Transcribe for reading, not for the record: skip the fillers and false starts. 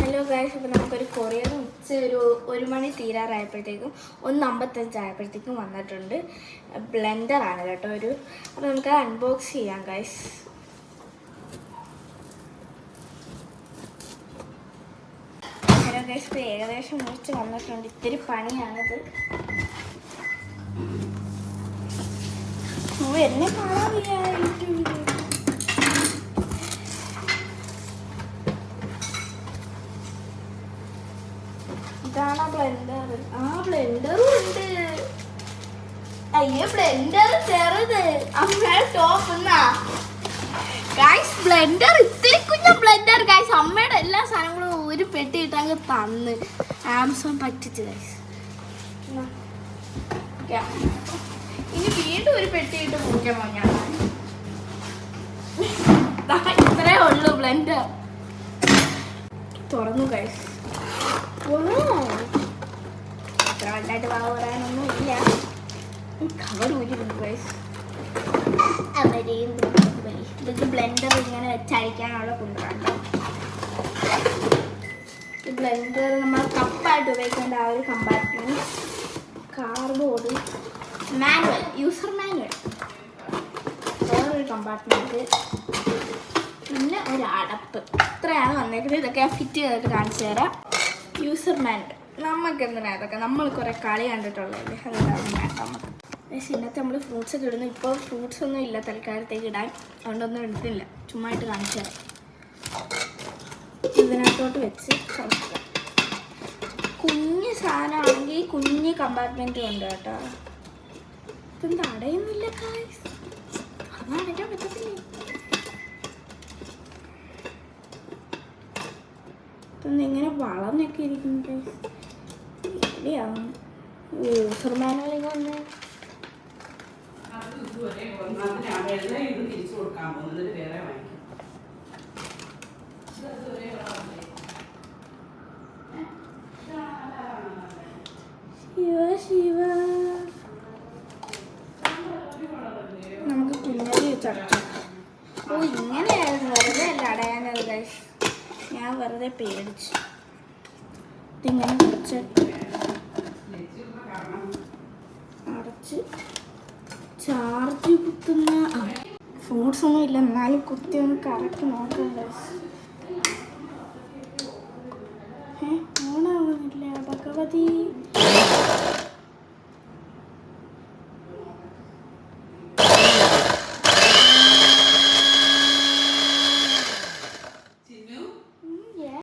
Hello guys, ഇപ്പോൾ നമുക്കൊരു courier ഒരു മണി തീരാറായപ്പോഴത്തേക്കും 1:55 ആയപ്പോഴത്തേക്കും വന്നിട്ടുണ്ട്. ബ്ലെൻഡറാണ് കേട്ടോ അപ്പോൾ നമുക്ക് അൺബോക്സ് ചെയ്യാം ഗൈസ്. ഹലോ ഗൈസ്, ഇപ്പോൾ ഏകദേശം മുറിച്ച് വന്നിട്ടുണ്ട്. ഇത്തിരി പണിയാണിത്. എന്നെ കാണാറില്ല. ഇതാണ് ബ്ലെൻഡർ. ബ്ലെൻഡറും ഉണ്ട്. അയ്യോ, ബ്ലെൻഡർ ചെറുത്. അമ്മയുടെ ടോപ്പ് ഗൈസ്. ബ്ലെൻഡർ ഇത്തിരി കുഞ്ഞ ബ്ലെൻഡർ ഗൈസ്. അമ്മയുടെ എല്ലാ സാധനങ്ങളും ഒരു പെട്ടി ഇട്ടങ്ങ് തന്ന് ആമസോൺ പറ്റിച്ച് ഗൈസ്. ഇനി വീണ്ടും ഒരു പെട്ടി ഇട്ട് മുറിക്കണോ ഞാൻ? ഇത്രേ ഉള്ളൂ ബ്ലെൻഡർ. തുറന്നു ഗൈസ്. അത്ര വലുതായിട്ട് വാ പറയാനൊന്നും ഇല്ല. കവർ ഊരിടുന്നു ഗൈസ്. അവരെയും ഇതൊക്കെ ബ്ലെൻഡർ ഇങ്ങനെ വെച്ചടിക്കാനുള്ള കുണ്ടാണ്. ഈ ബ്ലെൻഡർ നമ്മൾ കപ്പായിട്ട് ഉപയോഗിക്കേണ്ട ആ ഒരു compartment, cardboard, manual, user manual, വേറൊരു കമ്പാർട്ട്മെൻറ്റ്, പിന്നെ ഒരു അടപ്പ്. ഇത്രയാണ് വന്നേക്കുന്നത്. ഇതൊക്കെ ഞാൻ ഫിറ്റ് ചെയ്തൊക്കെ കാണിച്ചു തരാം. യൂസർ മാനുവൽ നമുക്ക് എന്തിനാ ഇതൊക്കെ? നമ്മൾ കുറേ കളി കണ്ടിട്ടുള്ളതല്ലേ, അതൊന്നും വേണ്ട നമുക്ക്. പക്ഷേ ഇന്നത്തെ നമ്മൾ ഫ്രൂട്ട്സ് ഒക്കെ ഇടുന്നു. ഇപ്പോൾ ഫ്രൂട്ട്സ് ഒന്നും ഇല്ല തൽക്കാലത്തേക്ക് ഇടാൻ, അതുകൊണ്ടൊന്നും ഇടുന്നില്ല. ചുമ്മാ ഇട്ട് കാണിച്ചു തരാം. ഇതിനകത്തോട്ട് വെച്ച് കളിക്കുക. കുഞ്ഞ് സാധനമാണെങ്കിൽ കുഞ്ഞ് കമ്പാർട്ട്മെൻറ്റും ഉണ്ട് കേട്ടോ. ഇതൊന്നും അടയുന്നില്ല ഗൈസ്. അതൊന്നും അടയ്ക്കാൻ പറ്റത്തില്ലേ? ഇതൊന്നും ഇങ്ങനെ വളർന്നൊക്കെ ഇരിക്കുന്നു ഗൈസ്. ശരിയാവും. യൂസർ മാനുവലിങ് വന്ന് ശിവ നമുക്ക് കുഞ്ഞരി വെച്ചടച്ചു. ഇങ്ങനെയായിരുന്നു. വെറുതെ അല്ല അടയാനത് ഗൈസ്. ഞാൻ വെറുതെ പേടിച്ചു. ഇതിങ്ങനെ കുറച്ച് അടച്ച് ചാർജ് കുത്തുന്ന ഫ്രൂട്ട്സ് ഒന്നും ഇല്ല, എന്നാലും കുത്തി ഒന്ന് കറക്റ്റ് നോക്കാം ഗൈസ്. ഓണാവുന്നില്ല ഭഗവതി.